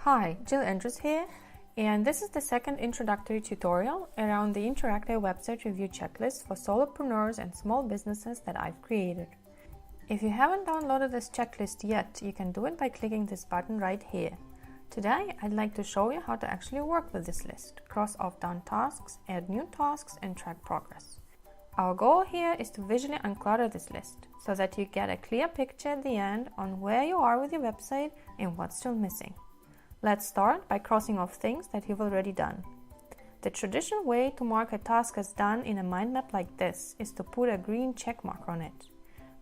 Hi, Jill Andrews here, and this is the second introductory tutorial around the interactive website review checklist for solopreneurs and small businesses that I've created. If you haven't downloaded this checklist yet, you can do it by clicking this button right here. Today, I'd like to show you how to actually work with this list, cross off done tasks, add new tasks, and track progress. Our goal here is to visually unclutter this list so that you get a clear picture at the end on where you are with your website and what's still missing. Let's start by crossing off things that you've already done. The traditional way to mark a task as done in a mind map like this is to put a green check mark on it.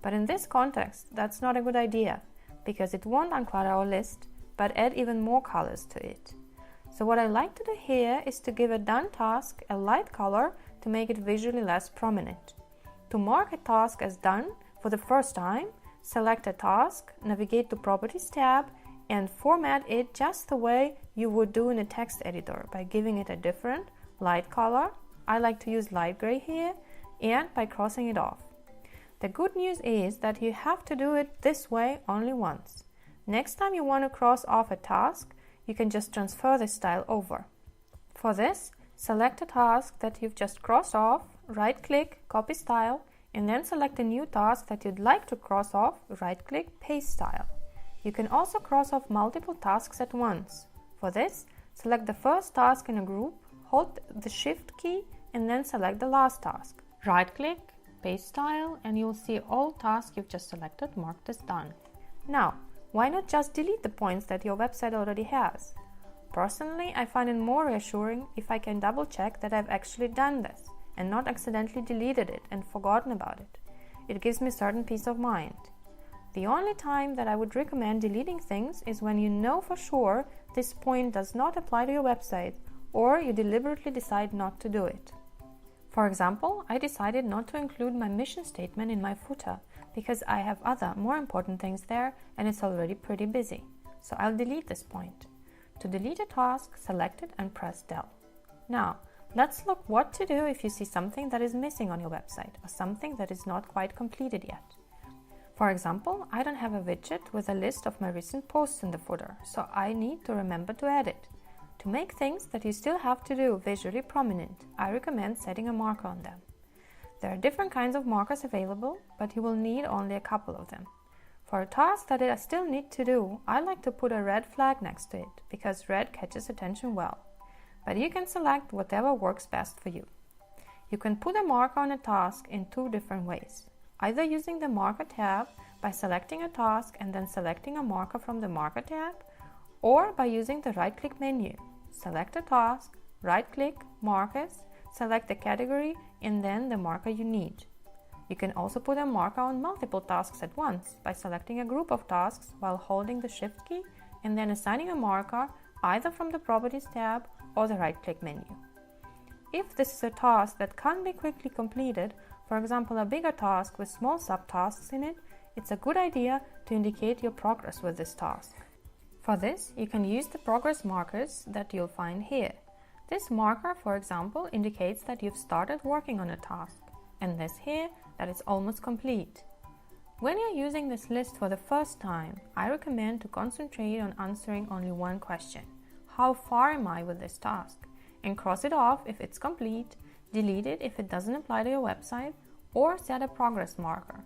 But in this context, that's not a good idea because it won't unclutter our list, but add even more colors to it. So what I like to do here is to give a done task a light color to make it visually less prominent. To mark a task as done for the first time, select a task, navigate to Properties tab, and format it just the way you would do in a text editor by giving it a different light color. I like to use light gray here, and by crossing it off. The good news is that you have to do it this way only once. Next time you want to cross off a task, you can just transfer this style over. For this, select a task that you've just crossed off, right-click, copy style, and then select a new task that you'd like to cross off, right-click, paste style. You can also cross off multiple tasks at once. For this, select the first task in a group, hold the Shift key, and then select the last task. Right-click, paste style, and you'll see all tasks you've just selected marked as done. Now, why not just delete the points that your website already has? Personally, I find it more reassuring if I can double-check that I've actually done this and not accidentally deleted it and forgotten about it. It gives me certain peace of mind. The only time that I would recommend deleting things is when you know for sure this point does not apply to your website or you deliberately decide not to do it. For example, I decided not to include my mission statement in my footer because I have other more important things there and it's already pretty busy. So I'll delete this point. To delete a task, select it and press Del. Now, let's look what to do if you see something that is missing on your website or something that is not quite completed yet. For example, I don't have a widget with a list of my recent posts in the footer, so I need to remember to add it. To make things that you still have to do visually prominent, I recommend setting a marker on them. There are different kinds of markers available, but you will need only a couple of them. For a task that I still need to do, I like to put a red flag next to it, because red catches attention well. But you can select whatever works best for you. You can put a marker on a task in two different ways. Either using the Marker tab by selecting a task and then selecting a marker from the Marker tab, or by using the right-click menu. Select a task, right-click, Markers, select the category and then the marker you need. You can also put a marker on multiple tasks at once by selecting a group of tasks while holding the Shift key and then assigning a marker either from the Properties tab or the right-click menu. If this is a task that can't be quickly completed, for example a bigger task with small subtasks in it, it's a good idea to indicate your progress with this task. For this, you can use the progress markers that you'll find here. This marker, for example, indicates that you've started working on a task, and this here, that it's almost complete. When you're using this list for the first time, I recommend to concentrate on answering only one question. How far am I with this task? And cross it off if it's complete, delete it if it doesn't apply to your website, or set a progress marker.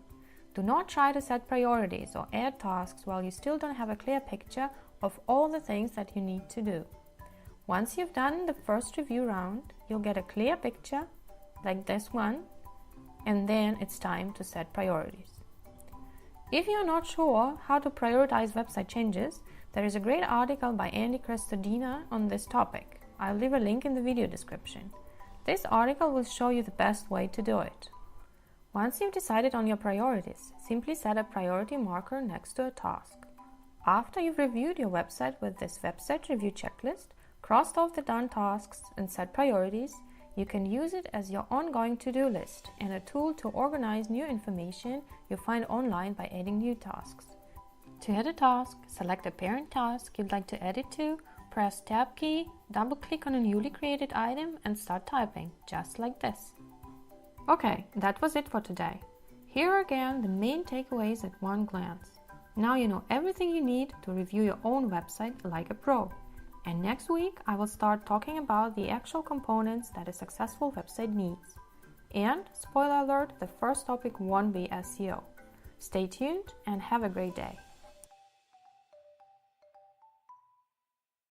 Do not try to set priorities or add tasks while you still don't have a clear picture of all the things that you need to do. Once you've done the first review round, you'll get a clear picture, like this one, and then it's time to set priorities. If you're not sure how to prioritize website changes, there is a great article by Andy Crestodina on this topic. I'll leave a link in the video description. This article will show you the best way to do it. Once you've decided on your priorities, simply set a priority marker next to a task. After you've reviewed your website with this website review checklist, crossed off the done tasks and set priorities, you can use it as your ongoing to-do list and a tool to organize new information you find online by adding new tasks. To add a task, select a parent task you'd like to add it to, press Tab key, double-click on a newly created item and start typing, just like this. Okay, that was it for today. Here are again the main takeaways at one glance. Now you know everything you need to review your own website like a pro. And next week, I will start talking about the actual components that a successful website needs. And, spoiler alert, the first topic won't be SEO. Stay tuned and have a great day.